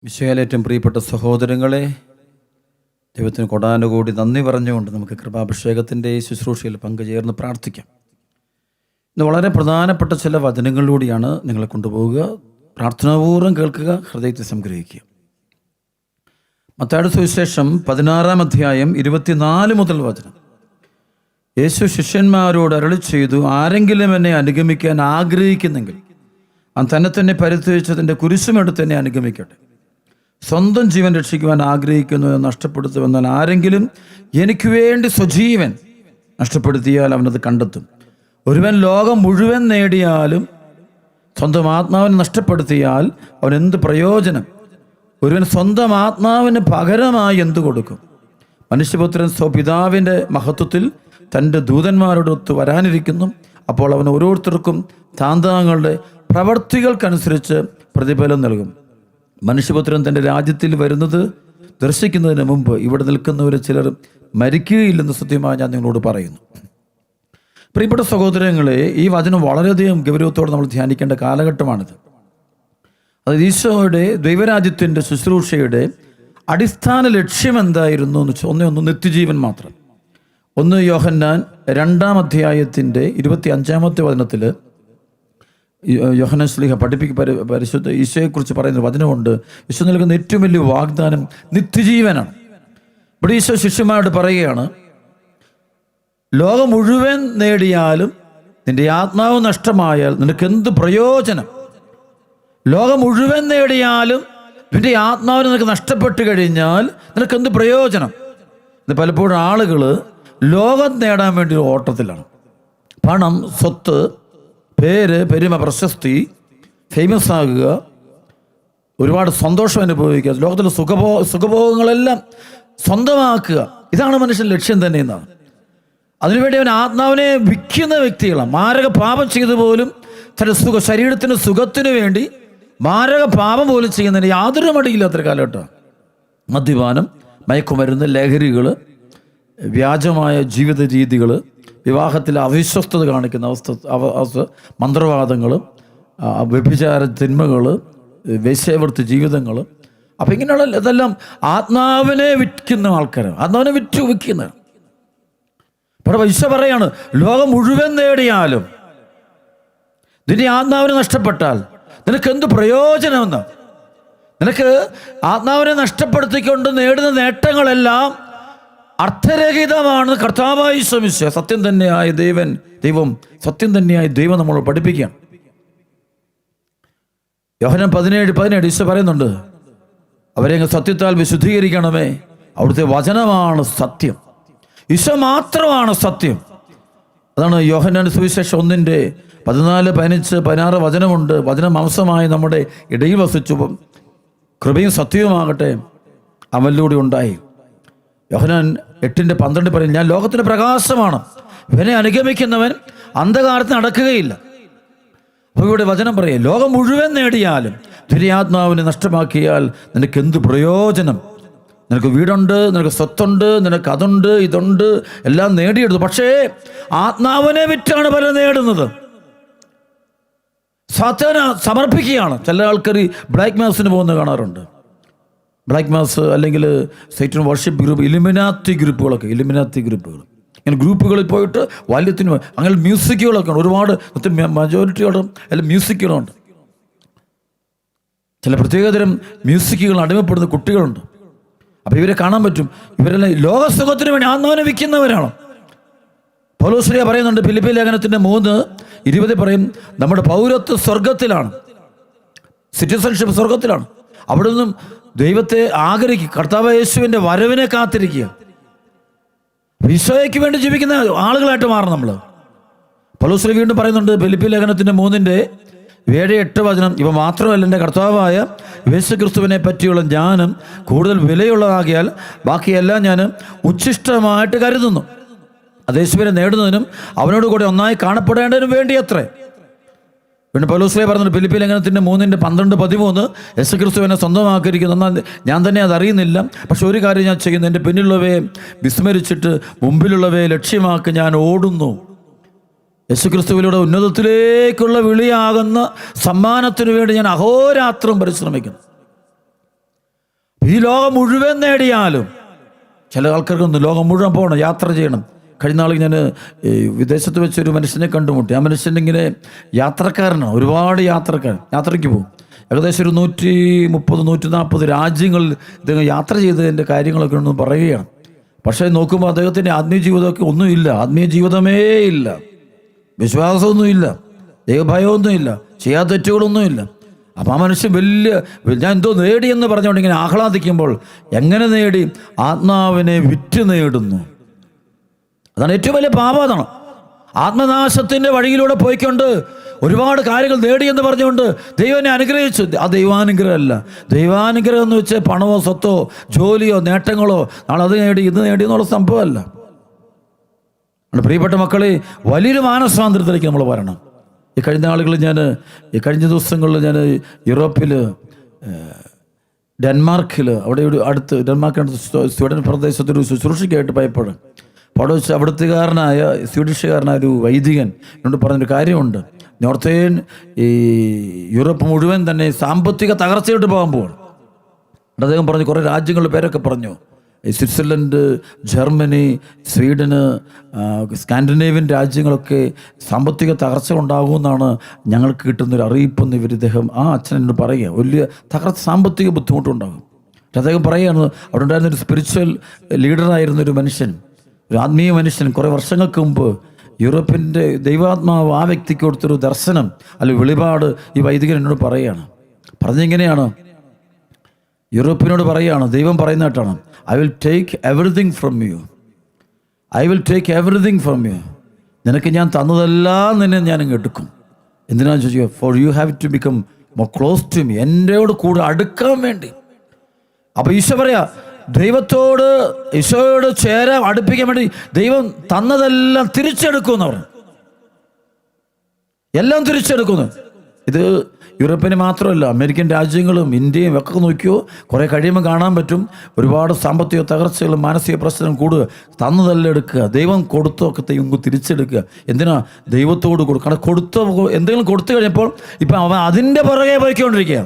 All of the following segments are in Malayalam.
മിശിഹായേൽ പ്രിയപ്പെട്ട സഹോദരങ്ങളെ, ദൈവത്തിന് കൊടാനുകൂടി നന്ദി പറഞ്ഞുകൊണ്ട് നമുക്ക് കൃപാഭിഷേകത്തിൻ്റെ ശുശ്രൂഷയിൽ പങ്കുചേർന്ന് പ്രാർത്ഥിക്കാം. ഇന്ന് വളരെ പ്രധാനപ്പെട്ട ചില വചനങ്ങളിലൂടെയാണ് നിങ്ങളെ കൊണ്ടുപോവുക. പ്രാർത്ഥനാപൂർവ്വം കേൾക്കുക, ഹൃദയത്തെ സംഗ്രഹിക്കുക. മത്തായിയുടെ സുവിശേഷം 16-ാം അധ്യായം 24 മുതൽ വചനം. യേശു ശിഷ്യന്മാരോട് അരുളിച്ചെയ്തു, ആരെങ്കിലും എന്നെ അനുഗമിക്കാൻ ആഗ്രഹിക്കുന്നെങ്കിൽ അവൻ തന്നെ പരിത്യജിച്ചതിൻ്റെ കുരിശുമെടുത്ത് എന്നെ അനുഗമിക്കട്ടെ. സ്വന്തം ജീവൻ രക്ഷിക്കുവാൻ ആഗ്രഹിക്കുന്നു എന്ന് നഷ്ടപ്പെടുത്തുമെന്നാൽ ആരെങ്കിലും എനിക്ക് വേണ്ടി സ്വജീവൻ നഷ്ടപ്പെടുത്തിയാൽ അവനത് കണ്ടെത്തും. ഒരുവൻ ലോകം മുഴുവൻ നേടിയാലും സ്വന്തം ആത്മാവിനെ നഷ്ടപ്പെടുത്തിയാൽ അവൻ എന്ത് പ്രയോജനം? ഒരുവൻ സ്വന്തം ആത്മാവിന് പകരമായി എന്തു കൊടുക്കും? മനുഷ്യപുത്രൻ സ്വപിതാവിൻ്റെ മഹത്വത്തിൽ തൻ്റെ ദൂതന്മാരോടൊത്ത് വരാനിരിക്കുന്നു. അപ്പോൾ അവൻ ഓരോരുത്തർക്കും താന്താങ്ങളുടെ പ്രവർത്തികൾക്കനുസരിച്ച് പ്രതിഫലം നൽകും. മനുഷ്യപുത്രൻ തൻ്റെ രാജ്യത്തിൽ വരുന്നത് ദർശിക്കുന്നതിന് മുമ്പ് ഇവിടെ നിൽക്കുന്നവർ ചിലർ മരിക്കുകയില്ലെന്ന് സത്യമായി ഞാൻ നിങ്ങളോട് പറയുന്നു. പ്രിയപ്പെട്ട സഹോദരങ്ങളെ, ഈ വചനം വളരെയധികം ഗൗരവത്തോടെ നമ്മൾ ധ്യാനിക്കേണ്ട കാലഘട്ടമാണിത്. അത് ഈശോയുടെ ദൈവരാജ്യത്തിൻ്റെ ശുശ്രൂഷയുടെ അടിസ്ഥാന ലക്ഷ്യം എന്തായിരുന്നു എന്ന് ഒന്ന് നിത്യജീവൻ മാത്രം. 1 യോഹന്നാൻ 2-ാം അധ്യായത്തിൻ്റെ 25-ാമത്തെ വചനത്തിൽ യോഹന്നാൻ ശ്ലീഹ പരിശുദ്ധ ഈശോയെക്കുറിച്ച് പറയുന്ന വചനമുണ്ട്. ഈശോ നൽകുന്ന ഏറ്റവും വലിയ വാഗ്ദാനം നിത്യജീവനാണ്. ഇവിടെ ഈശോ ശിഷ്യന്മാരോട് പറയുകയാണ്, ലോകം മുഴുവൻ നേടിയാലും നിന്റെ ആത്മാവ് നഷ്ടമായാൽ നിനക്ക് എന്ത് പ്രയോജനം? ലോകം മുഴുവൻ നേടിയാലും നിന്റെ ആത്മാവിന് നിനക്ക് നഷ്ടപ്പെട്ട് കഴിഞ്ഞാൽ നിനക്ക് എന്ത് പ്രയോജനം? ഇന്ന് പലപ്പോഴും ആളുകൾ ലോകം നേടാൻ വേണ്ടി ഓട്ടത്തിലാണ്. പണം, സ്വത്ത്, പേര്, പെരുമ, പ്രശസ്തി, ഫേമസ് ആകുക, ഒരുപാട് സന്തോഷം അനുഭവിക്കുക, ലോകത്തിലെ സുഖഭോഗങ്ങളെല്ലാം സ്വന്തമാക്കുക, ഇതാണ് മനുഷ്യൻ്റെ ലക്ഷ്യം തന്നെ എന്നാണ്. അതിനുവേണ്ടി അവൻ ആത്മാവിനെ വിൽക്കുന്ന വ്യക്തികളാണ്. മാരക പാപം ചെയ്തു പോലും തൻ്റെ ശരീരത്തിന് സുഖത്തിന് വേണ്ടി മാരക പാപം പോലും ചെയ്യുന്നതിന് യാതൊരു മടിയില്ലാത്തൊരു കാലഘട്ടമാണ്. മദ്യപാനം, മയക്കുമരുന്ന്, ലഹരികൾ, വ്യാജമായ ജീവിത രീതികൾ, വിവാഹത്തിൽ അവിശ്വസ്തത കാണിക്കുന്ന അവസ്ഥ, മന്ത്രവാദങ്ങൾ, വ്യഭിചാര തിന്മകൾ, വേശ്യാവൃത്തി ജീവിതങ്ങൾ. അപ്പം ഇങ്ങനെയുള്ള ഇതെല്ലാം ആത്മാവിനെ വിൽക്കുന്ന ആൾക്കാരാണ്, ആത്മാവിനെ വിൽക്കുന്ന. പക്ഷേ ഈശോ പറയാണ്, ലോകം മുഴുവൻ നേടിയാലും നിന്റെ ആത്മാവിനെ നഷ്ടപ്പെട്ടാൽ നിനക്ക് എന്ത് പ്രയോജനമെന്ന്? നിനക്ക് ആത്മാവിനെ നഷ്ടപ്പെടുത്തിക്കൊണ്ട് നേടുന്ന നേട്ടങ്ങളെല്ലാം അർത്ഥരഹിതമാണ്. കർത്താവായ ഈശോ മിശിഹ സത്യം തന്നെയായ ദൈവം സത്യം തന്നെയായ ദൈവം നമ്മളോട് പഠിപ്പിക്കുകയാണ്. യോഹന്നാൻ 17:17 ഈശോ പറയുന്നുണ്ട്, അവരെ സത്യത്താൽ വിശുദ്ധീകരിക്കണമേ, അവിടുത്തെ വചനമാണ് സത്യം. ഈശോ മാത്രമാണ് സത്യം. അതാണ് യോഹന്നാൻ സുവിശേഷം 1:14, 15, 16 വചനമുണ്ട്. വചനം മാംസമായി നമ്മുടെ ഇടയിൽ വസിച്ചു, കൃപയും സത്യവുമാകട്ടെ അവനിലൂടെ ഉണ്ടായി. യോഹന്നാൻ 8:12 പറയും, ഞാൻ ലോകത്തിൻ്റെ പ്രകാശമാണ്, ഇവനെ അനുഗമിക്കുന്നവൻ അന്ധകാരത്തിൽ നടക്കുകയില്ല. അപ്പോൾ ഇവിടെ വചനം പറയും, ലോകം മുഴുവൻ നേടിയാലും ദുര്യാത്മാവിനെ നഷ്ടമാക്കിയാൽ നിനക്ക് എന്ത് പ്രയോജനം? നിനക്ക് വീടുണ്ട്, നിനക്ക് സ്വത്തുണ്ട്, നിനക്ക് അതുണ്ട്, ഇതുണ്ട്, എല്ലാം നേടിയെടുത്തു. പക്ഷേ ആത്മാവിനെ വിറ്റാണ് പലരും നേടുന്നത്. സാത്താന് സമർപ്പിക്കുകയാണ്. ചില ആൾക്കാർ ബ്ലാക്ക് മാസിന് പോകുന്നത് കാണാറുണ്ട്. ബ്ലാക്ക് മാസ് അല്ലെങ്കിൽ സൈറ്റൻ വർഷിപ്പ് ഗ്രൂപ്പ്, ഇലുമിനാത്തി ഗ്രൂപ്പുകൾ, ഇങ്ങനെ ഗ്രൂപ്പുകളിൽ പോയിട്ട് വാല്യത്തിന് അങ്ങനെ മ്യൂസിക്കുകളൊക്കെ ഉണ്ട്. ഒരുപാട് മജോറിറ്റിയോടും എല്ലാം മ്യൂസിക്കുകളുണ്ട്. ചില പ്രത്യേകതരം മ്യൂസിക്കുകൾ അടിമപ്പെടുന്ന കുട്ടികളുണ്ട്. അപ്പോൾ ഇവരെ കാണാൻ പറ്റും. ഇവരെല്ലാം ലോകസുഖത്തിന് വേണ്ടി ആത്മാവിനെ വിൽക്കുന്നവരാണ്. പൗലോസ് പറയുന്നുണ്ട്, ഫിലിപ്പി ലേഖനത്തിൻ്റെ 3:20 പറയും, നമ്മുടെ പൗരത്വ സ്വർഗത്തിലാണ്, സിറ്റിസൺഷിപ്പ് സ്വർഗത്തിലാണ്. അവിടെ നിന്നും ദൈവത്തെ ആഗ്രഹിക്കുക, കർത്താവ് യേശുവിൻ്റെ വരവിനെ കാത്തിരിക്കുക, ഈശോയ്ക്ക് വേണ്ടി ജീവിക്കുന്ന ആളുകളായിട്ട് മാറണം നമ്മൾ. പൗലോസ് വീണ്ടും പറയുന്നുണ്ട് ഫിലിപ്പി ലേഖനത്തിൻ്റെ 3:7-8 വചനം, ഇവ മാത്രമല്ല എൻ്റെ കർത്താവായ യേശുക്രിസ്തുവിനെ പറ്റിയുള്ള ജ്ഞാനം കൂടുതൽ വിലയുള്ളതാകിയാൽ ബാക്കിയെല്ലാം ഞാൻ ഉച്ഛിഷ്ടമായിട്ട് കരുതുന്നു. അത് യേശുവിനെ നേടുന്നതിനും അവനോട് കൂടെ ഒന്നായി കാണപ്പെടേണ്ടതിനും വേണ്ടി അത്രേ. പിന്നെ പൗലോസ് പറഞ്ഞത് ഫിലിപ്പി ലേഖനത്തിൻ്റെ 3:12-13, യേശുക്രിസ്തുവിനെ സ്വന്തമാക്കിയിരിക്കുന്നു. എന്നാൽ ഞാൻ തന്നെ അതറിയുന്നില്ല. പക്ഷെ ഒരു കാര്യം ഞാൻ ചെയ്യുന്നു, എൻ്റെ പിന്നിലുള്ളവയെ വിസ്മരിച്ചിട്ട് മുമ്പിലുള്ളവയെ ലക്ഷ്യമാക്കി ഞാൻ ഓടുന്നു. യേശുക്രിസ്തുവിലൂടെ ഉന്നതത്തിലേക്കുള്ള വിളിയാകുന്ന സമ്മാനത്തിനു വേണ്ടി ഞാൻ അഹോരാത്രം പരിശ്രമിക്കുന്നു. ഈ ലോകം മുഴുവൻ നേടിയാലും ചില ആൾക്കാർക്കൊന്നും ലോകം മുഴുവൻ പോകണം, യാത്ര ചെയ്യണം. കഴിഞ്ഞ നാൾ ഞാൻ വിദേശത്ത് വെച്ചൊരു മനുഷ്യനെ കണ്ടുമുട്ടി. ആ മനുഷ്യനിങ്ങനെ യാത്രക്കാരനാണ്, ഒരുപാട് യാത്രയ്ക്ക് പോകും. ഏകദേശം ഒരു 130-140 രാജ്യങ്ങളിൽ ഇദ്ദേഹം യാത്ര ചെയ്തതിൻ്റെ കാര്യങ്ങളൊക്കെ ഉണ്ടെന്ന് പറയുകയാണ്. പക്ഷേ നോക്കുമ്പോൾ അദ്ദേഹത്തിൻ്റെ ആത്മീയ ജീവിതമൊക്കെ ഒന്നുമില്ല, ആത്മീയ ജീവിതമേ ഇല്ല, വിശ്വാസമൊന്നുമില്ല, ദൈവഭയമൊന്നുമില്ല, ചെയ്യാത്ത തെറ്റുകളൊന്നുമില്ല. അപ്പം ആ മനുഷ്യൻ ഞാൻ എന്തോ നേടിയെന്ന് പറഞ്ഞുകൊണ്ട് ഇങ്ങനെ ആഹ്ലാദിക്കുമ്പോൾ എങ്ങനെ നേടി? ആത്മാവിനെ വിറ്റ് നേടുന്നു. അതാണ് ഏറ്റവും വലിയ പാപം. അതാണ് ആത്മനാശത്തിൻ്റെ വഴിയിലൂടെ പോയിക്കൊണ്ട് ഒരുപാട് കാര്യങ്ങൾ നേടിയെന്ന് പറഞ്ഞുകൊണ്ട് ദൈവനെ അനുഗ്രഹിച്ചു. ആ ദൈവാനുഗ്രഹമല്ല. ദൈവാനുഗ്രഹം എന്ന് വെച്ചാൽ പണമോ സ്വത്തോ ജോലിയോ നേട്ടങ്ങളോ നാളെ അത് നേടി ഇത് നേടി എന്നുള്ള സംഭവമല്ല. പ്രിയപ്പെട്ട മക്കളെ, വലിയൊരു മാനസാന്തരത്തിലേക്ക് നമ്മൾ വരണം. ഈ കഴിഞ്ഞ ദിവസങ്ങളിൽ ഞാൻ യൂറോപ്പിൽ ഡെൻമാർക്കിൽ അവിടെ ഒരു ഡെൻമാർക്കിനടുത്ത് സ്വീഡൻ പ്രദേശത്തൊരു ശുശ്രൂഷയ്ക്കായിട്ട് പോയപ്പോൾ അവിടെ വെച്ച് അവിടുത്തുകാരനായ സ്വീഡിഷുകാരനായ ഒരു വൈദികൻ എന്നോട് പറഞ്ഞൊരു കാര്യമുണ്ട്. നോർത്തേൺ ഈ യൂറോപ്പ് മുഴുവൻ തന്നെ സാമ്പത്തിക തകർച്ചയായിട്ട് പോകാൻ പോവാണ്. അദ്ദേഹം പറഞ്ഞു, കുറേ രാജ്യങ്ങളുടെ പേരൊക്കെ പറഞ്ഞു. സ്വിറ്റ്സർലൻഡ്, ജർമ്മനി, സ്വീഡന്, സ്കാൻഡിനേവിയൻ രാജ്യങ്ങളൊക്കെ സാമ്പത്തിക തകർച്ച ഉണ്ടാകുമെന്നാണ് ഞങ്ങൾക്ക് കിട്ടുന്നൊരു അറിയിപ്പെന്ന് ഇദ്ദേഹം ആ അച്ഛൻ എന്നോട് പറയുക. വലിയ സാമ്പത്തിക ബുദ്ധിമുട്ടുണ്ടാകും. അദ്ദേഹം പറയുകയാണ്, അവിടെ ഉണ്ടായിരുന്നൊരു സ്പിരിച്വൽ ലീഡറായിരുന്നൊരു മനുഷ്യൻ, ഒരു ആത്മീയ മനുഷ്യൻ, കുറേ വർഷങ്ങൾക്ക് മുമ്പ് യൂറോപ്പിൻ്റെ ദൈവാത്മാവ് ആ വ്യക്തിക്ക് കൊടുത്തൊരു ദർശനം അല്ലെങ്കിൽ വെളിപാട് ഈ വൈദികൻ എന്നോട് പറയുകയാണ്. പറഞ്ഞിങ്ങനെയാണ്, യൂറോപ്പിനോട് പറയുകയാണ്, ദൈവം പറയുന്നതായിട്ടാണ്, I will take everything from you. നിനക്ക് ഞാൻ തന്നതെല്ലാം നിന്നെ ഞാനങ്ങ് എടുക്കും. എന്തിനാണെന്ന് ചോദിക്കുക, for you have to become more close to me, എന്നോട് കൂടെ അടുക്കാൻ വേണ്ടി. അപ്പോൾ ഈശോ പറയാ, ഈശോയോട് അടുപ്പിക്കാൻ വേണ്ടി ദൈവം തന്നതെല്ലാം തിരിച്ചെടുക്കുമെന്ന് പറഞ്ഞു. എല്ലാം തിരിച്ചെടുക്കുന്നു. ഇത് യൂറോപ്പിന് മാത്രമല്ല, അമേരിക്കൻ രാജ്യങ്ങളും ഇന്ത്യയും ഒക്കെ നോക്കിയോ കുറേ കഴിയുമ്പോൾ കാണാൻ പറ്റും. ഒരുപാട് സാമ്പത്തിക തകർച്ചകളും മാനസിക പ്രശ്നം കൂടുക. തന്നതെല്ലാം എടുക്കുക, ദൈവം കൊടുത്തൊക്കെ ദൈവം തിരിച്ചെടുക്കുക. എന്തിനാ? ദൈവത്തോട് കൊടുക്കുക. കാരണം എന്തെങ്കിലും കൊടുത്തു കഴിഞ്ഞപ്പോൾ ഇപ്പം അവൻ അതിൻ്റെ പുറകെ പോയിക്കൊണ്ടിരിക്കുക.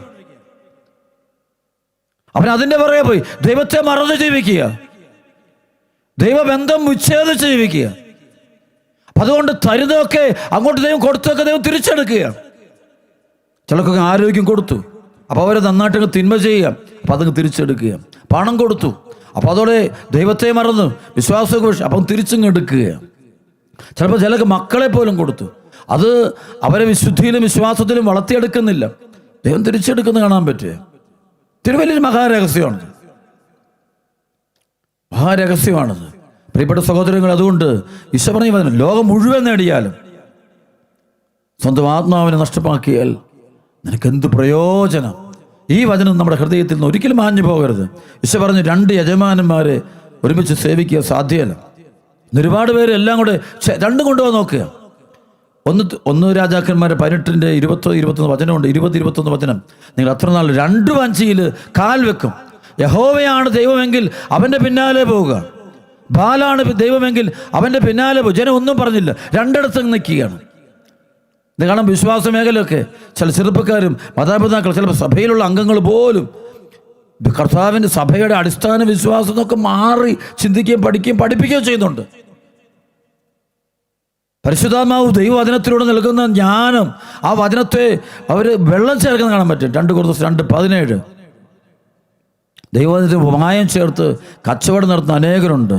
അവൻ അതിൻ്റെ പുറകെ പോയി ദൈവത്തെ മറന്ന് ജീവിക്കുക, ദൈവബന്ധം വിച്ഛേദിച്ച് ജീവിക്കുക. അതുകൊണ്ട് തരുന്നതൊക്കെ അങ്ങോട്ട് ദൈവം കൊടുത്തൊക്കെ ദൈവം തിരിച്ചെടുക്കുക. ചിലർക്കൊക്കെ ആരോഗ്യം കൊടുത്തു, അപ്പോൾ അവരെ നന്നായിട്ടങ്ങ് തിന്മ ചെയ്യുക, അപ്പോൾ അതങ്ങ് തിരിച്ചെടുക്കുക. പണം കൊടുത്തു, അപ്പോൾ അതോടെ ദൈവത്തെ മറന്ന് വിശ്വാസമൊക്കെ വിഷയം, അപ്പം തിരിച്ചങ്ങ് എടുക്കുക. ചിലപ്പോൾ ചിലർക്ക് മക്കളെ പോലും കൊടുത്തു, അത് അവരെ വിശുദ്ധിയിലും വിശ്വാസത്തിലും വളർത്തിയെടുക്കുന്നില്ല, ദൈവം തിരിച്ചെടുക്കുന്ന കാണാൻ പറ്റുക. വലിയൊരു മഹാരഹസ്യമാണത് പ്രിയപ്പെട്ട സഹോദരങ്ങൾ. അതുകൊണ്ട് ഈശോ പറഞ്ഞു, ലോകം മുഴുവൻ നേടിയാലും സ്വന്തം ആത്മാവിനെ നഷ്ടമാക്കിയാൽ നിനക്കെന്ത് പ്രയോജനം? ഈ വചനം നമ്മുടെ ഹൃദയത്തിൽ നിന്ന് ഒരിക്കലും മാഞ്ഞു പോകരുത്. ഈശോ പറഞ്ഞു, 2 യജമാനന്മാരെ ഒരുമിച്ച് സേവിക്കുക സാധ്യമല്ല. ഒരുപാട് പേര് എല്ലാം കൂടെ രണ്ടും കൊണ്ടുപോകാൻ നോക്കുക. ഒന്ന് രാജാക്കന്മാരെ 18-20-21 വചനമുണ്ട്. 20-21 വചനം, നിങ്ങൾ അത്ര നാൾ 2 വഞ്ചിയിൽ കാൽ വെക്കും. യഹോവയാണ് ദൈവമെങ്കിൽ അവൻ്റെ പിന്നാലെ പോവുക, ബാലാണ് ദൈവമെങ്കിൽ അവൻ്റെ പിന്നാലെ പോകും. ജനം ഒന്നും പറഞ്ഞില്ല, 2 ഇടത്തും നിൽക്കുകയാണ്. ഇത് കാണാം. വിശ്വാസ മേഖലയൊക്കെ ചില ചെറുപ്പക്കാരും മാതാപിതാക്കൾ, ചിലപ്പോൾ സഭയിലുള്ള അംഗങ്ങൾ പോലും കർത്താവിൻ്റെ സഭയുടെ അടിസ്ഥാന വിശ്വാസം എന്നൊക്കെ മാറി ചിന്തിക്കുകയും പഠിപ്പിക്കുകയും ചെയ്യുന്നുണ്ട്. പരിശുദ്ധാത്മാവ് ദൈവവചനത്തിലൂടെ നൽകുന്ന ജ്ഞാനം, ആ വചനത്തെ അവർ വെള്ളം ചേർക്കുന്ന കാണാൻ പറ്റും. 2 കൊരിന്ത്യർ 2:17 ദൈവവചനത്തിൽ മായം ചേർത്ത് കച്ചവടം നടത്തുന്ന അനേകരുണ്ട്.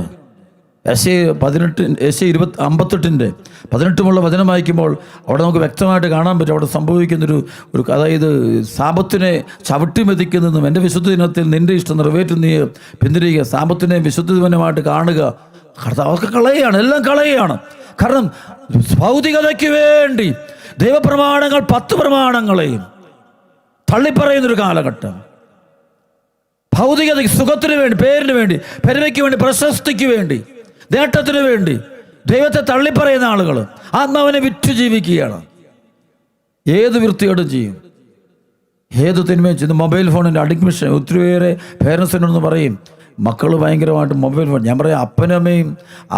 യെശയ്യാ 58 18 വചനം വായിക്കുമ്പോൾ അവിടെ നമുക്ക് വ്യക്തമായിട്ട് കാണാൻ പറ്റും. അവിടെ സംഭവിക്കുന്നൊരു അതായത് സാപത്തിനെ ചവിട്ടി മെതിക്കുന്നതും എൻ്റെ വിശുദ്ധ ദിനത്തിൽ നിൻ്റെ ഇഷ്ടം നിറവേറ്റും നീ പിന്തിരിയുക, സാപത്തിനെ വിശുദ്ധ ദിനമായിട്ട് കാണുക. അതൊക്കെ കളയുകയാണ്, എല്ലാം കളയുകയാണ്. കാരണം ഭൗതികതയ്ക്ക് വേണ്ടി ദൈവപ്രമാണങ്ങൾ 10 പ്രമാണങ്ങളെയും തള്ളിപ്പറയുന്നൊരു കാലഘട്ടം. ഭൗതികതയ്ക്ക്, സുഖത്തിന് വേണ്ടി, പേരിന് വേണ്ടി, പെരുമയ്ക്ക് വേണ്ടി, പ്രശസ്തിക്ക് വേണ്ടി, നേട്ടത്തിന് വേണ്ടി ദൈവത്തെ തള്ളിപ്പറയുന്ന ആളുകൾ ആത്മാവിനെ വിറ്റു ജീവിക്കുകയാണ്. ഏത് വൃത്തിയോടും ചെയ്യും, ഏത് തിന്മയും ചെയ്ത്. മൊബൈൽ ഫോണിൻ്റെ അഡിക്ഷൻ ഒത്തിരിയേറെ പേരൻസിനോടൊന്ന് പറയും, മക്കൾ ഭയങ്കരമായിട്ട് മൊബൈൽ ഫോൺ. ഞാൻ പറയാം, അപ്പനും അമ്മയും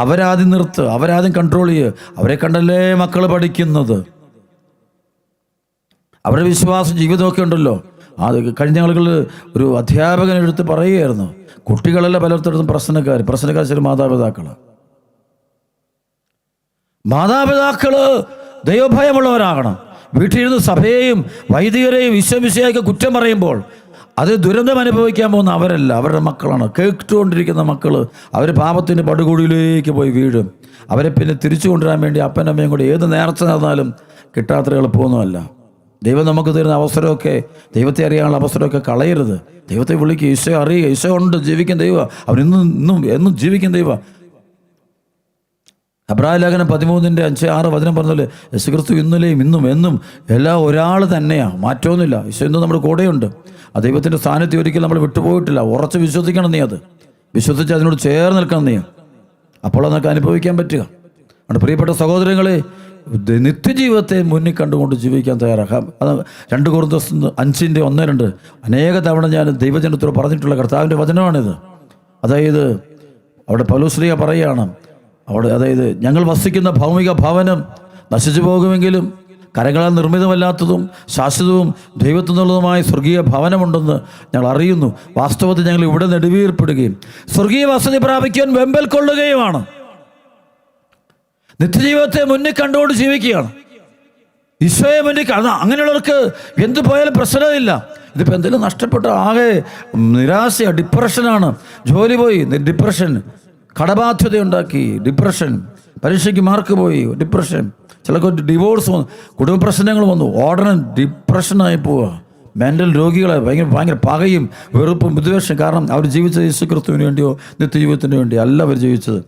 അവരാദ്യം നിർത്ത്, അവരാദ്യം കൺട്രോൾ ചെയ്യുക. അവരെ കണ്ടല്ലേ മക്കൾ പഠിക്കുന്നത്. അവരുടെ വിശ്വാസം ജീവിതമൊക്കെ ഉണ്ടല്ലോ, കഴിഞ്ഞ ആളുകളിൽ ഒരു അധ്യാപകനെടുത്ത് പറയുകയായിരുന്നു, കുട്ടികളല്ല പലർത്തിടത്തും പ്രശ്നക്കാർ ചില മാതാപിതാക്കൾ ദൈവഭയമുള്ളവരാകണം. വീട്ടിലിരുന്ന് സഭയെയും വൈദികരെയും വിശ്വമിശിഹായ്ക്ക് കുറ്റം പറയുമ്പോൾ അത് ദുരന്തം അനുഭവിക്കാൻ പോകുന്ന അവരല്ല, അവരുടെ മക്കളാണ്. കേട്ടുകൊണ്ടിരിക്കുന്ന മക്കൾ അവർ പാപത്തിൻ്റെ പടുകുഴിയിലേക്ക് പോയി വീഴും. അവരെ പിന്നെ തിരിച്ചു കൊണ്ടുവരാൻ വേണ്ടി അപ്പനമ്മയും കൂടി ഏത് നേർച്ച നടന്നാലും കിട്ടാത്ര എളുപ്പമൊന്നുമല്ല. ദൈവം നമുക്ക് തരുന്ന അവസരമൊക്കെ, ദൈവത്തെ അറിയാനുള്ള അവസരമൊക്കെ കളയരുത്. ദൈവത്തെ വിളിക്കുക, ഈശോ അറിയുക, ഈശോ ഉണ്ട്, ജീവിക്കും ദൈവം, അവൻ എന്നും ജീവിക്കും ദൈവം. എബ്രായ ലേഖനം 13:5-6 വചനം പറഞ്ഞാൽ യേശുക്രിസ്തു ഇന്നലെയും ഇന്നും എന്നും എല്ലാം ഒരാൾ തന്നെയാണ്, മാറ്റമൊന്നുമില്ല. ഈശോ ഇന്നും നമ്മുടെ കൂടെയുണ്ട്. ആ ദൈവത്തിൻ്റെ സാന്നിധ്യം ഒരിക്കലും നമ്മൾ വിട്ടുപോയിട്ടില്ല. ഉറച്ച് വിശ്വസിക്കണം നീ, അത് വിശ്വസിച്ച് അതിനോട് ചേർന്ന് നിൽക്കണം നീ, അപ്പോൾ അതൊക്കെ അനുഭവിക്കാൻ പറ്റുക. അതുകൊണ്ട് പ്രിയപ്പെട്ട സഹോദരങ്ങളെ, നിത്യജീവിതത്തെ മുന്നിൽ കണ്ടുകൊണ്ട് ജീവിക്കാൻ തയ്യാറാക്കാം. അത് 2 കൊരിന്ത്യർ 5:1-2 അനേക തവണ ഞാൻ ദൈവജനത്തോട് പറഞ്ഞിട്ടുള്ള കർത്താവിൻ്റെ വചനമാണിത്. അതായത് അവിടെ പൗലോസ്ലീഹ പറയുകയാണ്, അതായത് ഞങ്ങൾ വസിക്കുന്ന ഭൗമിക ഭവനം നശിച്ചു പോകുമെങ്കിലും കരങ്ങളാൽ നിർമ്മിതമല്ലാത്തതും ശാശ്വതവും ദൈവത്തിൽ നിന്നുള്ളതുമായ സ്വർഗീയ ഭവനമുണ്ടെന്ന് ഞങ്ങൾ അറിയുന്നു. വാസ്തവത്തിൽ ഞങ്ങൾ ഇവിടെ നെടുവീർപ്പെടുകയും സ്വർഗീയ വസതി പ്രാപിക്കാൻ വെമ്പൽ കൊള്ളുകയുമാണ്. നിത്യജീവിതത്തെ മുന്നിൽ കണ്ടുകൊണ്ട് ജീവിക്കുകയാണ്. ഈശോയെ മുന്നിൽ അങ്ങനെയുള്ളവർക്ക് എന്ത് പോയാലും പ്രശ്നമില്ല. ഇതിപ്പോൾ എന്തെങ്കിലും നഷ്ടപ്പെട്ട ആകെ നിരാശ, ഡിപ്രഷനാണ്. ജോലി പോയി ഡിപ്രഷൻ, കടബാധ്യതയുണ്ടാക്കി ഡിപ്രഷൻ, പരീക്ഷയ്ക്ക് മാർക്ക് പോയി ഡിപ്രഷൻ, ചിലർക്ക് ഡിവോഴ്സ് വന്നു, കുടുംബ പ്രശ്നങ്ങൾ വന്നു, ഉടനെ ഡിപ്രഷനായി പോവുക. മെൻ്റൽ രോഗികളെ ഭയങ്കര പകയും വെറുപ്പും വിദ്വേഷം. കാരണം അവർ ജീവിച്ചത് യേശുക്രിസ്തുവിന് വേണ്ടിയോ നിത്യജീവിതത്തിന് വേണ്ടിയോ അല്ല അവർ ജീവിച്ചത്.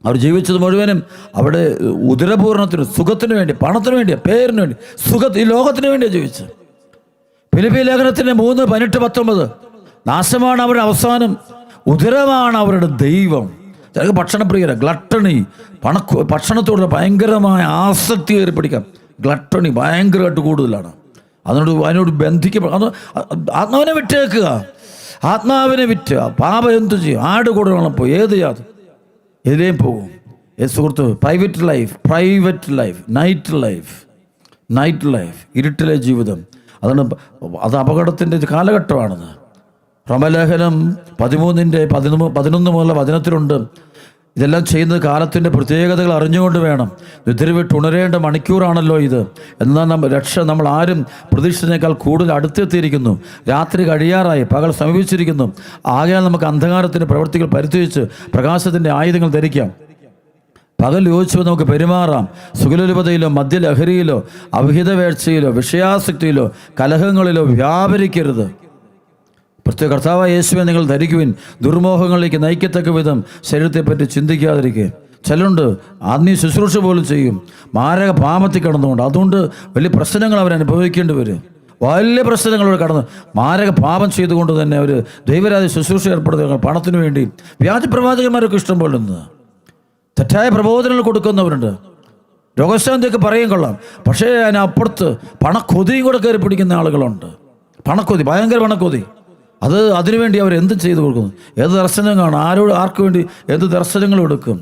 അവർ ജീവിച്ചത് മുഴുവനും അവിടെ ഉദരപൂർണത്തിന്, സുഖത്തിന് വേണ്ടി, പണത്തിന് വേണ്ടി, പേരിന് വേണ്ടി, ഈ ലോകത്തിന് വേണ്ടിയാണ് ജീവിച്ചത്. ഫിലിപ്പി ലേഖനത്തിൻ്റെ 3:18-19 നാശമാണ് അവരുടെ അവസാനം, ഉദരമാണ് അവരുടെ ദൈവം. ചിലർക്ക് ഭക്ഷണപ്രിയര, ഗ്ലട്ടണി, ഭക്ഷണത്തോടുള്ള ഭയങ്കരമായ ആസക്തി ഏർപ്പിടിക്കാം. ഗ്ലട്ടണി ഭയങ്കരമായിട്ട് കൂടുതലാണ്. അതിനോട് ബന്ധിക്കപ്പെടുക. ആത്മാവിനെ വിറ്റേക്കുക, ആത്മാവിനെ വിറ്റ് പാപം എന്തു ചെയ്യും? ആട് കൂടെ പോയി ഏത് ജാതി എതിലേയും പോകും. സുഹൃത്ത്, പ്രൈവറ്റ് ലൈഫ്, നൈറ്റ് ലൈഫ്, ഇരുട്ടിലെ ജീവിതം, അത് അപകടത്തിൻ്റെ കാലഘട്ടമാണെന്ന് റോമലേഖനം 13:11 മുതലുള്ള വചനത്തിലുണ്ട്. ഇതെല്ലാം ചെയ്യുന്നത് കാലത്തിൻ്റെ പ്രത്യേകതകൾ അറിഞ്ഞുകൊണ്ട് വേണം. നിദ്രവിട്ട് ഉണരേണ്ട മണിക്കൂറാണല്ലോ ഇത്. എന്നാൽ നമ്മൾ ആരും പ്രതീക്ഷിച്ചതിനേക്കാൾ കൂടുതൽ അടുത്തെത്തിയിരിക്കുന്നു. രാത്രി കഴിയാറായി, പകൽ സമീപിച്ചിരിക്കുന്നു. ആകയാൽ നമുക്ക് അന്ധകാരത്തിൻ്റെ പ്രവൃത്തികൾ പരിത്യജിച്ച് പ്രകാശത്തിൻ്റെ ആയുധങ്ങൾ ധരിക്കാം. പകൽ യോജിച്ചപ്പോൾ നമുക്ക് പെരുമാറാം. സുഖലോലുപതയിലോ മദ്യലഹരിയിലോ അവിഹിത വേഴ്ചയിലോ വിഷയാസക്തിയിലോ കലഹങ്ങളിലോ വ്യാപരിക്കരുത്. പ്രത്യേക കർത്താവായ യേശുവെ നിങ്ങൾ ധരിക്കുവിൻ. ദുർമോഹങ്ങളിലേക്ക് നയിക്കത്തക്ക വിധം ശരീരത്തെപ്പറ്റി ചിന്തിക്കാതിരിക്കുക. ചിലരുണ്ട് ആത്മീയ ശുശ്രൂഷ പോലും ചെയ്യും, മാരക പാപത്തിൽ കടന്നുകൊണ്ട്. അതുകൊണ്ട് വലിയ പ്രശ്നങ്ങൾ അവരനുഭവിക്കേണ്ടി വരും. വലിയ പ്രശ്നങ്ങളോട് കടന്ന് മാരക പാപം ചെയ്തുകൊണ്ട് തന്നെ അവർ ദൈവരാജ്യ ശുശ്രൂഷ ഏർപ്പെടുത്തുക. പണത്തിന് വേണ്ടി വ്യാജ പ്രവാചകന്മാരൊക്കെ ഇഷ്ടം പോലെ ഉണ്ട്. തെറ്റായ പ്രബോധനങ്ങൾ കൊടുക്കുന്നവരുണ്ട്. രോഗശാന്തിയൊക്കെ പറയും കൊള്ളാം, പക്ഷേ അതിനപ്പുറത്ത് പണക്കൊതിയും കൂടെ കയറി പിടിക്കുന്ന ആളുകളുണ്ട്. പണക്കൊതി, ഭയങ്കര പണക്കൊതി. അതിനുവേണ്ടി അവർ എന്ത് ചെയ്തു കൊടുക്കുന്നു? ഏത് ദർശനം കാണും, ആർക്ക് വേണ്ടി ഏത് ദർശനങ്ങളും എടുക്കും.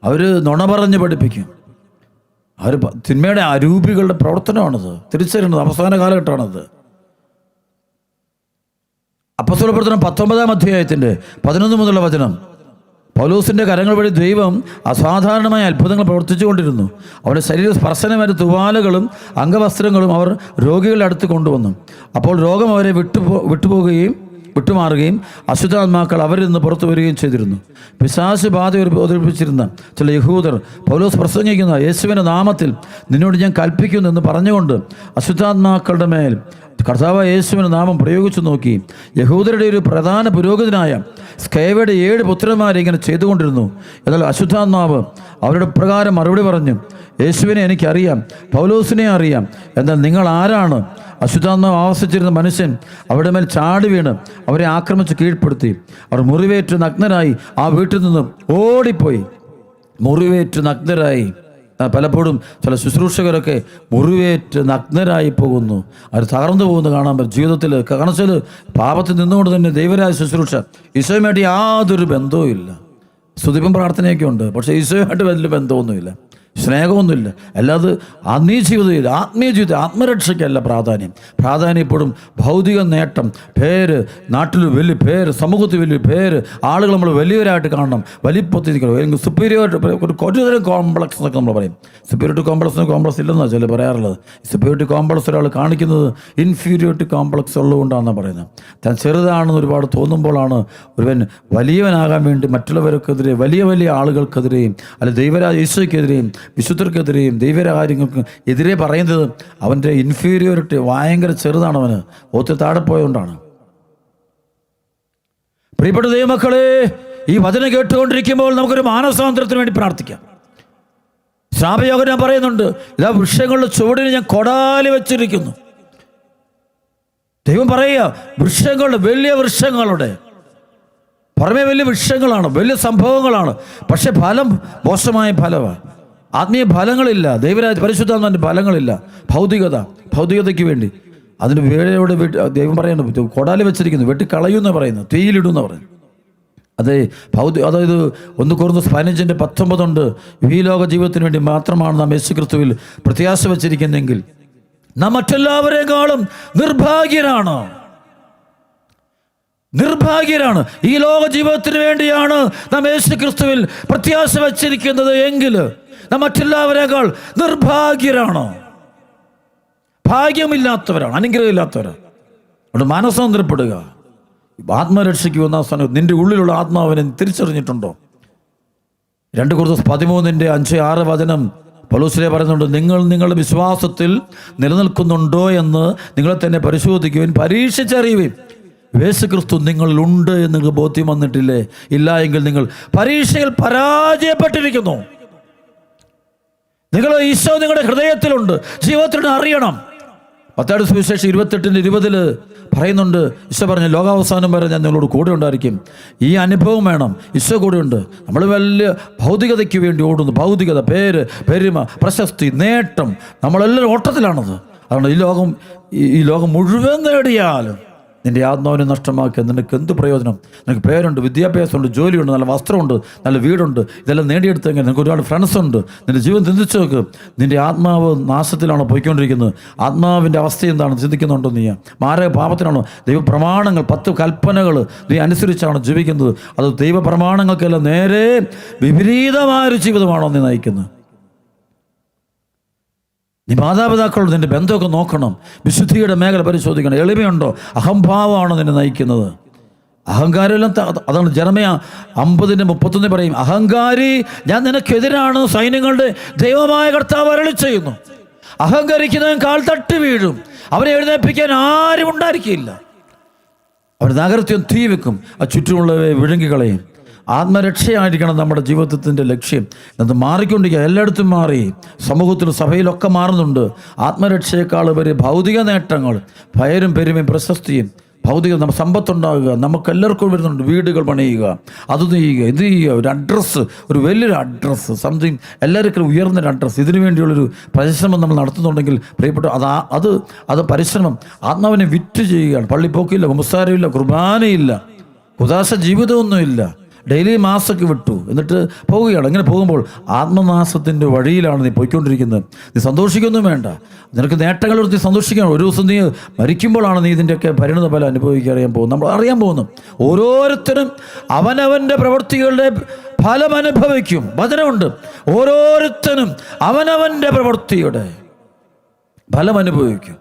അവർ നുണ പറഞ്ഞ് പഠിപ്പിക്കും. അവർ തിന്മയുടെ അരൂപികളുടെ പ്രവർത്തനമാണത്. തിരിച്ചറിയുന്നത് അവസാന കാലഘട്ടമാണത്. അപ്പോസ്തല പ്രവർത്തനം 19-ാം അധ്യായത്തിൻ്റെ 11 മുതലുള്ള വചനം. പൗലോസിൻ്റെ കരങ്ങൾ വഴി ദൈവം അസാധാരണമായ അത്ഭുതങ്ങൾ പ്രവർത്തിച്ചു കൊണ്ടിരുന്നു. അവരുടെ ശരീര സ്പർശനമേറ്റ തുവാലകളും അംഗവസ്ത്രങ്ങളും അവർ രോഗികളുടെ അടുത്ത് കൊണ്ടുവന്നു. അപ്പോൾ രോഗം അവരെ വിട്ടുമാറുകയും അശുദ്ധാത്മാക്കൾ അവരിൽ നിന്ന് പുറത്തു വരികയും ചെയ്തിരുന്നു. പിശാച് ബാധ അവതരിപ്പിച്ചിരുന്ന ചില യഹൂദർ പൗലോസ് പ്രസംഗിക്കുന്ന യേശുവിൻ്റെ നാമത്തിൽ നിന്നോട് ഞാൻ കൽപ്പിക്കുന്നു എന്ന് പറഞ്ഞുകൊണ്ട് അശുദ്ധാത്മാക്കളുടെ മേൽ കർത്താവായ യേശുവിൻ്റെ നാമം പ്രയോഗിച്ചു നോക്കി. യഹൂദരുടെ ഒരു പ്രധാന പുരോഹിതനായ സ്കേവയുടെ 7 പുത്രന്മാരെ ഇങ്ങനെ ചെയ്തുകൊണ്ടിരുന്നു. എന്നാൽ അശുദ്ധാത്മാവ് അവരുടെ പ്രകാരം മറുപടി പറഞ്ഞു, യേശുവിനെ എനിക്കറിയാം, പൗലോസിനെ അറിയാം, എന്നാൽ നിങ്ങൾ ആരാണ്? അശുദ്ധാത്മാവ് ആവസിച്ചിരുന്ന മനുഷ്യൻ അവരുടെ മേൽ ചാടി വീണ് അവരെ ആക്രമിച്ച് കീഴ്പ്പെടുത്തി. അവർ മുറിവേറ്റ് നഗ്നരായി ആ വീട്ടിൽ നിന്നും ഓടിപ്പോയി. മുറിവേറ്റ് നഗ്നരായി. പലപ്പോഴും ചില ശുശ്രൂഷകരൊക്കെ മുറിവേറ്റ് നഗ്നരായി പോകുന്നു. അവർ തകർന്നു പോകുന്നു കാണാൻ പറ്റും ജീവിതത്തിൽ. കാണിച്ചാൽ പാപത്തിൽ നിന്നുകൊണ്ട് തന്നെ ദൈവരായ ശുശ്രൂഷ ഈശോയുമായിട്ട് യാതൊരു ബന്ധവും ഇല്ല. സ്തുതിപ്പും പ്രാർത്ഥനയൊക്കെ ഉണ്ട്, പക്ഷേ ഈശോയുമായിട്ട് വലിയ ബന്ധമൊന്നുമില്ല. സ്നേഹമൊന്നുമില്ല. അല്ലാതെ ആത്മീയ ജീവിതം ആത്മരക്ഷയ്ക്കല്ല പ്രാധാന്യം ഇപ്പോഴും ഭൗതിക നേട്ടം, പേര്, നാട്ടിൽ വലിയ പേര്, സമൂഹത്തിൽ വലിയ പേര്, ആളുകൾ നമ്മൾ വലിയവരായിട്ട് കാണണം, വലിപ്പത്തിരിക്കണം, അല്ലെങ്കിൽ സുപ്പീരിയോറിറ്റി, ഒരുതരം കോംപ്ലക്സ് എന്നൊക്കെ നമ്മൾ പറയും. സുപ്പീരിയോറിറ്റി കോംപ്ലക്സ് ഇല്ലെന്നാണ് ചില പറയാറുള്ളത്. സുപ്പീരിയോറിറ്റി കോംപ്ലക്സ് ഒരാൾ കാണിക്കുന്നത് ഇൻഫീരിയോറിറ്റി കോംപ്ലക്സ് ഉള്ളതുകൊണ്ടാണെന്നാണ് പറയുന്നത്. താൻ ചെറുതാണെന്ന് ഒരുപാട് തോന്നുമ്പോഴാണ് ഒരുവൻ വലിയവനാകാൻ വേണ്ടി മറ്റുള്ളവർക്കെതിരെ, വലിയ വലിയ ആളുകൾക്കെതിരെയും അല്ല ദൈവരാജ ഈശോയ്ക്കെതിരെയും വിശുദ്ധർക്കെതിരെയും ദൈവകാര്യങ്ങൾക്ക് എതിരെ പറയുന്നത്. അവൻ്റെ ഇൻഫീരിയോറിറ്റി ഭയങ്കര ചെറുതാണ്, അവന് ഒത്തിരി താഴെ പോയതുകൊണ്ടാണ്. പ്രിയപ്പെട്ട ദൈവമക്കളെ, ഈ വചനം കേട്ടുകൊണ്ടിരിക്കുമ്പോൾ നമുക്കൊരു മാനസാന്തരത്തിന് വേണ്ടി പ്രാർത്ഥിക്കാം. ശ്രാപയോഗം പറയുന്നുണ്ട്, ഇതാ വൃക്ഷങ്ങളുടെ ചുവടിന് ഞാൻ കൊടാലി വെച്ചിരിക്കുന്നു. ദൈവം പറയുക, വൃക്ഷങ്ങളുടെ, വലിയ വൃക്ഷങ്ങളുടെ പുറമേ വലിയ വൃക്ഷങ്ങളാണ്, വലിയ സംഭവങ്ങളാണ്, പക്ഷെ ഫലം മോശമായ ഫലമാണ്. ആത്മീയ ഫലങ്ങളില്ല, പരിശുദ്ധാത്മാവിൻ്റെ ഫലങ്ങളില്ല. ഭൗതികതയ്ക്ക് വേണ്ടി അതിന് വേഴയോട് ദൈവം പറയുന്നു, കൊടാലി വെച്ചിരിക്കുന്നു, വെട്ടിക്കളയുമെന്ന് പറയുന്നു, തീയിലിടുമെന്ന് പറയുന്നു. അതെ, അതായത് 1 കൊരിന്ത്യർ 15:19 ഈ ലോക ജീവിതത്തിന് വേണ്ടി മാത്രമാണ് നാം യേശുക്രിസ്തുവിൽ പ്രത്യാശ വച്ചിരിക്കുന്നെങ്കിൽ നാം മറ്റെല്ലാവരെക്കാളും നിർഭാഗ്യരാണ്. ഈ ലോക ജീവിതത്തിന് വേണ്ടിയാണ് നാം യേശുക്രിസ്തുവിൽ പ്രത്യാശ വച്ചിരിക്കുന്നത് എങ്കിൽ നാം മറ്റെല്ലാവരേക്കാൾ നിർഭാഗ്യരാണ്, ഭാഗ്യമില്ലാത്തവരാണ്, അനുഗ്രഹമില്ലാത്തവരാണ്. അതുകൊണ്ട് മാനസാന്തരപ്പെടുക. ആത്മരക്ഷയ്ക്ക് വന്ന സ്ഥാനം നിന്റെ ഉള്ളിലുള്ള ആത്മാവിനെ തിരിച്ചറിഞ്ഞിട്ടുണ്ടോ? 2 കൊരിന്ത്യർ 13:5-6 വചനം പൗലോസ് പറയുന്നുണ്ട്, നിങ്ങൾ നിങ്ങളുടെ വിശ്വാസത്തിൽ നിലനിൽക്കുന്നുണ്ടോ എന്ന് നിങ്ങളെ തന്നെ പരിശോധിക്കുവാൻ, പരീക്ഷിച്ചറിയുകയും യേശുക്രിസ്തു നിങ്ങളിലുണ്ട് എന്ന് നിങ്ങൾക്ക് ബോധ്യം വന്നിട്ടില്ലേ? ഇല്ല എങ്കിൽ നിങ്ങൾ പരീക്ഷയിൽ പരാജയപ്പെട്ടിരിക്കുന്നു. ഈശോ നിങ്ങളുടെ ഹൃദയത്തിലുണ്ട്, ജീവിതത്തിൽ അറിയണം. മത്തായിയുടെ സുവിശേഷം 28:20 പറയുന്നുണ്ട്, ഈശോ പറഞ്ഞു, ലോകാവസാനം വരെ ഞാൻ നിങ്ങളോട് കൂടെ ഉണ്ടായിരിക്കും. ഈ അനുഭവം വേണം. ഈശോ കൂടെ ഉണ്ട്. നമ്മൾ വലിയ ഭൗതികതയ്ക്ക് വേണ്ടി ഓടുന്നു. ഭൗതികത, പേര്, പെരുമ, പ്രശസ്തി, നേട്ടം, നമ്മളെല്ലാവരും ഓട്ടത്തിലാണത്. അതുകൊണ്ട് ഈ ലോകം മുഴുവൻ നേടിയാലും നിൻ്റെ ആത്മാവിനെ നഷ്ടമാക്കുക. നിനക്ക് എന്ത് പ്രയോജനം? നിനക്ക് പേരുണ്ട്, വിദ്യാഭ്യാസമുണ്ട്, ജോലിയുണ്ട്, നല്ല വസ്ത്രമുണ്ട്, നല്ല വീടുണ്ട്, ഇതെല്ലാം നേടിയെടുത്തെങ്കിൽ നിനക്ക് ഒരുപാട് ഫ്രണ്ട്സുണ്ട്. നിൻ്റെ ജീവൻ ചിന്തിച്ചു നോക്ക്. നിൻ്റെ ആത്മാവ് നാശത്തിലാണോ പോയിക്കൊണ്ടിരിക്കുന്നത്? ആത്മാവിൻ്റെ അവസ്ഥ എന്താണ് ചിന്തിക്കുന്നുണ്ടോ? നീ മാരക പാപത്തിലാണോ? ദൈവപ്രമാണങ്ങൾ 10 കൽപ്പനകൾ നീ അനുസരിച്ചാണോ ജീവിക്കുന്നത്? അത് ദൈവപ്രമാണങ്ങൾക്കെല്ലാം നേരെ വിപരീതമായൊരു ജീവിതമാണോ നീ നയിക്കുന്നത്? നീ മാതാപിതാക്കളോട് നിൻ്റെ ബന്ധമൊക്കെ നോക്കണം. വിശുദ്ധിയുടെ മേഖല പരിശോധിക്കണം. എളിമയുണ്ടോ? അഹംഭാവമാണോ നിന്നെ നയിക്കുന്നത്? അഹങ്കാരമെല്ലാം അതാണ് ജെറമ്യാ 50:31 പറയും, അഹങ്കാരി, ഞാൻ നിനക്കെതിരാണ് സൈന്യങ്ങളുടെ ദൈവമായ കർത്താവ് അരുളി ചെയ്യുന്നു. അഹങ്കരിക്കുന്നവൻ കാൽ തട്ടി വീഴും, അവനെ എഴുന്നേൽപ്പിക്കാൻ ആരും ഉണ്ടായിരിക്കില്ല. അവൻ നഗരത്തെയും തീ വെക്കും, ആ ചുറ്റുമുള്ളവയെ വിഴുങ്ങിക്കളയും. ആത്മരക്ഷയായിരിക്കണം നമ്മുടെ ജീവിതത്തിൻ്റെ ലക്ഷ്യം. അത് മാറിക്കൊണ്ടിരിക്കുക, എല്ലായിടത്തും മാറി, സമൂഹത്തിലും സഭയിലൊക്കെ മാറുന്നുണ്ട്. ആത്മരക്ഷയേക്കാൾ ഉപരി ഭൗതിക നേട്ടങ്ങൾ, ഭയരും പെരുമയും പ്രശസ്തിയും, ഭൗതിക സമ്പത്തുണ്ടാകുക, നമുക്കെല്ലാവർക്കും വരുന്നുണ്ട്. വീടുകൾ പണിയുക, അത് ചെയ്യുക, ഇത് ചെയ്യുക, ഒരു അഡ്രസ്സ്, ഒരു വലിയൊരു അഡ്രസ്സ്, സംതിങ്, എല്ലാവർക്കും ഉയർന്നൊരു അഡ്രസ്സ്, ഇതിനു വേണ്ടിയുള്ളൊരു പരിശ്രമം നമ്മൾ നടത്തുന്നുണ്ടെങ്കിൽ പ്രിയപ്പെട്ട അത് പരിശ്രമം ആത്മാവിനെ വിറ്റ് ചെയ്യുകയാണ്. പള്ളി പോക്കില്ല, കുമ്പസാരമില്ല, കുർബാനയില്ല, ഉദാസ ജീവിതമൊന്നുമില്ല, ഡെയിലി മാസൊക്കെ വിട്ടു എന്നിട്ട് പോവുകയാണ്. അങ്ങനെ പോകുമ്പോൾ ആത്മനാശത്തിൻ്റെ വഴിയിലാണ് നീ പോയിക്കൊണ്ടിരിക്കുന്നത്. നീ സന്തോഷിക്കൊന്നും വേണ്ട. നിനക്ക് നേട്ടങ്ങളെടുത്ത് സന്തോഷിക്കണം. ഒരു ദിവസം നീ മരിക്കുമ്പോഴാണ് നീ ഇതിൻ്റെയൊക്കെ പരിണിത ഫലം അനുഭവിക്കാൻ പോകുന്നത്. നമ്മൾ അറിയാൻ പോകുന്നു. ഓരോരുത്തരും അവനവൻ്റെ പ്രവൃത്തികളുടെ ഫലം അനുഭവിക്കും. വചനമുണ്ട്, ഓരോരുത്തരും അവനവൻ്റെ പ്രവൃത്തിയുടെ ഫലം അനുഭവിക്കും.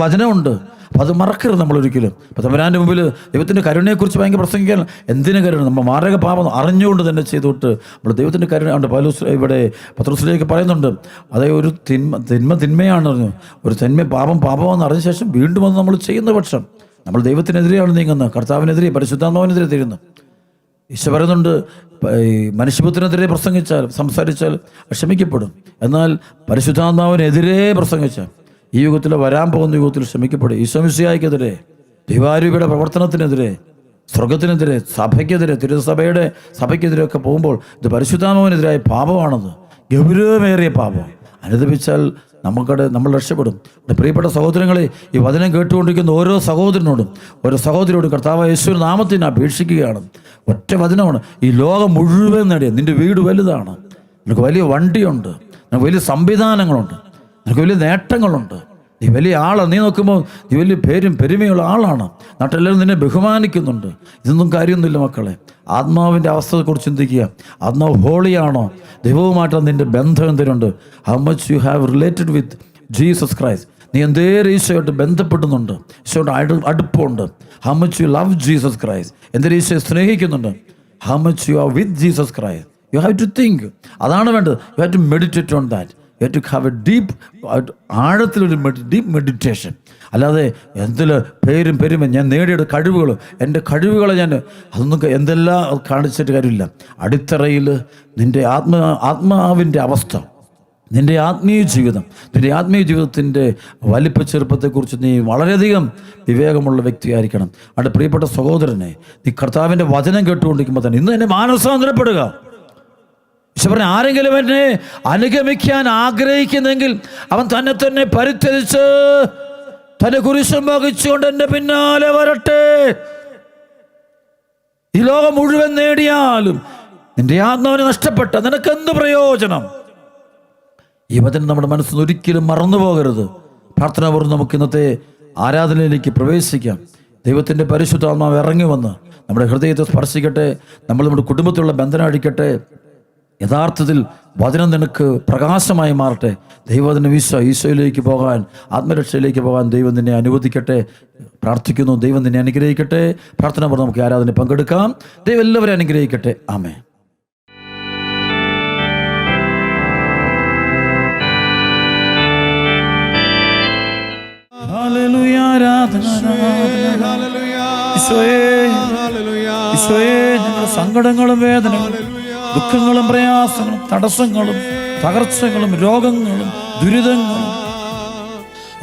വചനമുണ്ട്. അപ്പോൾ അത് മറക്കരുത് നമ്മളൊരിക്കലും. അപ്പോൾ തമ്പുരാൻ്റെ മുമ്പിൽ ദൈവത്തിൻ്റെ കരുണയെക്കുറിച്ച് ഭയങ്കര പ്രസംഗിക്കാൻ, എന്തിനു കരുണ? നമ്മൾ മാരക പാപം അറിഞ്ഞുകൊണ്ട് തന്നെ ചെയ്തിട്ട് നമ്മൾ ദൈവത്തിൻ്റെ കരുണ ഉണ്ട്. പൗലോസ് ഇവിടെ പത്രോസിലേക്ക് പറയുന്നുണ്ട്, അതായത് ഒരു തിന്മയാണ് പറഞ്ഞു, ഒരു പാപമെന്ന് അറിഞ്ഞ ശേഷം വീണ്ടും വന്ന് നമ്മൾ ചെയ്യുന്ന പക്ഷം നമ്മൾ ദൈവത്തിനെതിരെയാണ് നീങ്ങുന്നത്, കർത്താവിനെതിരെ, പരിശുദ്ധാത്മാവിനെതിരെ തീരുന്നു. ഈശോ പറയുന്നുണ്ട്, മനുഷ്യപുത്രനെതിരെ സംസാരിച്ചാൽ ക്ഷമിക്കപ്പെടും, എന്നാൽ പരിശുദ്ധാത്മാവിനെതിരെ പ്രസംഗിച്ചാൽ ഈ യുഗത്തിൽ വരാൻ പോകുന്ന യുഗത്തിൽ ക്ഷമിക്കപ്പെടും. ഈശോ മിശിഹായ്ക്കെതിരെ, ദൈവാരൂപിയുടെ പ്രവർത്തനത്തിനെതിരെ, സ്വർഗത്തിനെതിരെ, സഭയ്ക്കെതിരെ, തിരുസഭയുടെ സഭയ്ക്കെതിരെയൊക്കെ പോകുമ്പോൾ ഇത് പരിശുദ്ധാത്മാവിനെതിരായ പാപമാണത്, ഗൗരവമേറിയ പാപം. അനുദപിച്ചാൽ നമ്മൾ രക്ഷപ്പെടും. പ്രിയപ്പെട്ട സഹോദരങ്ങളെ, ഈ വചനം കേട്ടുകൊണ്ടിരിക്കുന്ന ഓരോ സഹോദരനോടും ഓരോ സഹോദരിയോടും കർത്താവ് യേശുവിന്റെ നാമത്തിൽ അപേക്ഷിക്കുകയാണ്. ഒറ്റ വചനമാണ്. ഈ ലോകം മുഴുവൻ നേടിയ, നിൻ്റെ വീട് വലുതാണ്, നിനക്ക് വലിയ വണ്ടിയുണ്ട്, നിനക്ക് വലിയ സംവിധാനങ്ങളുണ്ട്, നിനക്ക് വലിയ നേട്ടങ്ങളുണ്ട്, നീ വലിയ ആളാണ്. നീ നോക്കുമ്പോൾ നീ വലിയ പേരും പെരുമയുള്ള ആളാണ്, നാട്ടിലെല്ലാവരും നിന്നെ ബഹുമാനിക്കുന്നുണ്ട്. ഇതൊന്നും കാര്യമൊന്നുമില്ല മക്കളെ. ആത്മാവിൻ്റെ അവസ്ഥയെക്കുറിച്ച് ചിന്തിക്കുക. ആത്മാവ് ഹോളിയാണോ? ദൈവവുമായിട്ട് നിൻ്റെ ബന്ധം എന്തിനുണ്ട്? How much you have related with Jesus Christ. നീ എന്തേലും ഈശോയായിട്ട് ബന്ധപ്പെടുന്നുണ്ട്, ഈശോയുടെ അടുപ്പമുണ്ട്. How much you love Jesus Christ. എന്തേലും ഈശോയെ സ്നേഹിക്കുന്നുണ്ട്. How much you are with Jesus Christ. You have to think. അതാണ് വേണ്ടത്. You have to meditate on that. You have to have a deep, ആഴത്തിലൊരു ഡീപ്പ് മെഡിറ്റേഷൻ. അല്ലാതെ എന്തിൽ പേരും പെരുമ, ഞാൻ നേടിയ കഴിവുകൾ, എൻ്റെ കഴിവുകളെ ഞാൻ അതൊന്നും എന്തെല്ലാം കാണിച്ചിട്ട് കാര്യമില്ല. അടിത്തറയിൽ നിൻ്റെ ആത്മാവിൻ്റെ അവസ്ഥ, നിൻ്റെ ആത്മീയ ജീവിതം, നിൻ്റെ ആത്മീയ ജീവിതത്തിൻ്റെ വലിപ്പ ചെറുപ്പത്തെക്കുറിച്ച് നീ വളരെയധികം വിവേകമുള്ള വ്യക്തിയായിരിക്കണം. അവിടെ പ്രിയപ്പെട്ട സഹോദരനെ, നീ കർത്താവിൻ്റെ വചനം കേട്ടുകൊണ്ടിരിക്കുമ്പോൾ തന്നെ ഇന്ന് എന്നെ മാനസാന്തരപ്പെടുക. ഈശോ പറഞ്ഞ, ആരെങ്കിലും എന്നെ അനുഗമിക്കാൻ ആഗ്രഹിക്കുന്നെങ്കിൽ അവൻ തന്നെ തന്നെ പരിത്യജിച്ച് തന്നെ കുരിശും വഹിച്ചുകൊണ്ട് എൻ്റെ പിന്നാലെ വരട്ടെ. ഈ ലോകം മുഴുവൻ നേടിയാലും നിന്റെ ആത്മാവിനെ നഷ്ടപ്പെട്ട നിനക്കെന്ത് പ്രയോജനം? ഈ വചനം നമ്മുടെ മനസ്സിൽ നിന്ന് ഒരിക്കലും മറന്നു പോകരുത്. പ്രാർത്ഥനാപൂർവ്വം നമുക്ക് ഇന്നത്തെ ആരാധനയിലേക്ക് പ്രവേശിക്കാം. ദൈവത്തിൻ്റെ പരിശുദ്ധാത്മാവ് ഇറങ്ങി വന്ന് നമ്മുടെ ഹൃദയത്തെ സ്പർശിക്കട്ടെ. നമ്മുടെ കുടുംബത്തിലുള്ള ബന്ധനം അഴിക്കട്ടെ. യഥാർത്ഥത്തിൽ വചനം നിനക്ക് പ്രകാശമായി മാറട്ടെ. ദൈവത്തിൻ്റെ ഈശോയിലേക്ക് പോകാൻ, ആത്മരക്ഷയിലേക്ക് പോകാൻ ദൈവം നിന്നെ അനുവദിക്കട്ടെ. പ്രാർത്ഥിക്കുന്നു. ദൈവം നിന്നെ അനുഗ്രഹിക്കട്ടെ. പ്രാർത്ഥനാപൂർവ്വം നമുക്ക് ആരാധന പങ്കെടുക്കാം. ദൈവം എല്ലാവരും അനുഗ്രഹിക്കട്ടെ. ആമേൻ. ഞങ്ങളുടെ സങ്കടങ്ങളും വേദനകളും ദുഃഖങ്ങളും പ്രയാസങ്ങളും തടസ്സങ്ങളും തകർച്ചകളും രോഗങ്ങളും ദുരിതങ്ങളും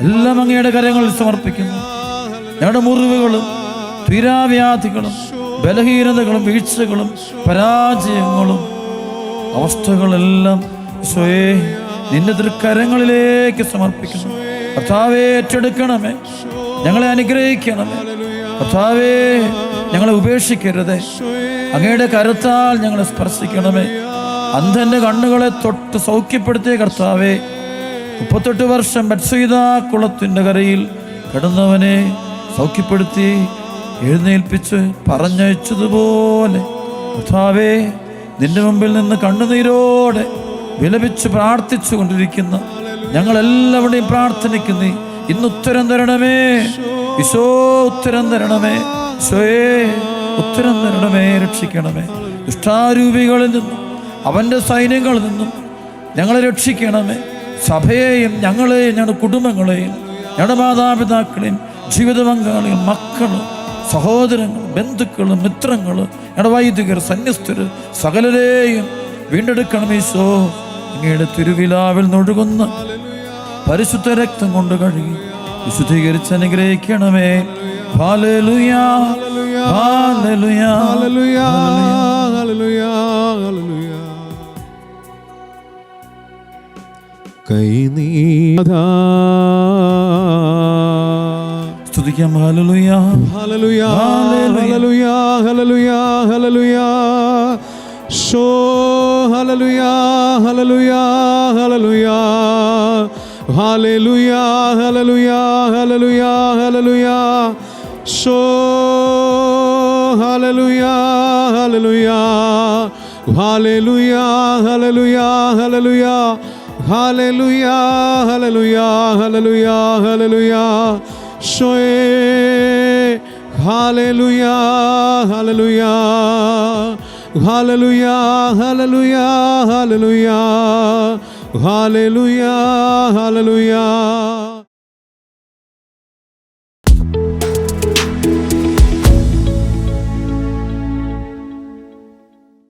എല്ലാം അങ്ങയുടെ കരങ്ങളിൽ സമർപ്പിക്കുന്നു. ഞങ്ങളുടെ മുറിവുകളും തീരാവ്യാധികളും ബലഹീനതകളും വീഴ്ചകളും പരാജയങ്ങളും അവസ്ഥകളെല്ലാം ഈശോയെ നിന്റെ തൃക്കരങ്ങളിലേക്ക് സമർപ്പിക്കുന്നു. കർത്താവേ, ഏറ്റെടുക്കണമേ, ഞങ്ങളെ അനുഗ്രഹിക്കണമേ. കർത്താവേ, ഞങ്ങളെ ഉപേക്ഷിക്കരുതേ. അങ്ങയുടെ കരത്താൽ ഞങ്ങളെ സ്പർശിക്കണമേ. അന്ധന്റെ കണ്ണുകളെ തൊട്ട് സൗഖ്യപ്പെടുത്തിയ കർത്താവേ, 38 വർഷം ബത്സയിദാ കുളത്തിൻ്റെ കരയിൽ കിടന്നവനെ സൗഖ്യപ്പെടുത്തി എഴുന്നേൽപ്പിച്ച് പറഞ്ഞയച്ചതുപോലെ കർത്താവേ, നിന്റെ മുമ്പിൽ നിന്ന് കണ്ണുനീരോടെ വിലപിച്ച് പ്രാർത്ഥിച്ചു കൊണ്ടിരിക്കുന്ന ഞങ്ങളെല്ലാവരുടെയും പ്രാർത്ഥനയ്ക്ക് നീ ഇന്ന് ഉത്തരം തരണമേ. ഈശോ, ഉത്തരം തരണമേ. ഈശോയെ, ഉത്തരം തരണമേ. രക്ഷിക്കണമേ. ദുഷ്ടാരൂപികളിൽ നിന്നും അവൻ്റെ സൈന്യങ്ങളിൽ നിന്നും ഞങ്ങളെ രക്ഷിക്കണമേ. സഭയെയും ഞങ്ങളെയും ഞങ്ങളുടെ കുടുംബങ്ങളെയും ഞങ്ങളുടെ മാതാപിതാക്കളെയും ജീവിത പങ്കാളികളും മക്കളും സഹോദരങ്ങളും ബന്ധുക്കളും മിത്രങ്ങളും ഞങ്ങളുടെ വൈദികർ സന്യസ്തർ സകലരെയും വീണ്ടെടുക്കണം. ഈശോ, അങ്ങയുടെ തിരുവിലാവിൽ നൊഴുകുന്ന പരിശുദ്ധ രക്തം കൊണ്ട് കഴുകി വിശുദ്ധീകരിച്ച് അനുഗ്രഹിക്കണമേ. ഹല്ലേലൂയാ, ഹല്ലേലൂയാ, ഹല്ലേലൂയാ, ഹല്ലേലൂയാ, ഹല്ലേലൂയാ. കൈനീതാ സ്തുതിക്കാം. ഹല്ലേലൂയാ, ഹല്ലേലൂയാ, ഹല്ലേലൂയാ, ഹല്ലേലൂയാ, ഹല്ലേലൂയാ. ശോ, ഹല്ലേലൂയാ, ഹല്ലേലൂയാ, ഹല്ലേലൂയാ, ഹല്ലേലൂയാ, ഹല്ലേലൂയാ, ഹല്ലേലൂയാ, ഹല്ലേലൂയാ. ശോ, ഹല്ലേലൂയാ, ഹല്ലേലൂയാ, ഹല്ലേലൂയാ, ഹല്ലേലൂയാ, ഹല്ലേലൂയാ, ഹല്ലേലൂയാ, ഹല്ലേലൂയാ, ഹല്ലേലൂയാ, ഹല്ലേലൂയാ. ശോയേ, ഹല്ലേലൂയാ, ഹല്ലേലൂയാ, ഹല്ലേലൂയാ, ഹല്ലേലൂയാ, ഹല്ലേലൂയാ, ഹല്ലേലൂയാ, ഹല്ലേലൂയാ.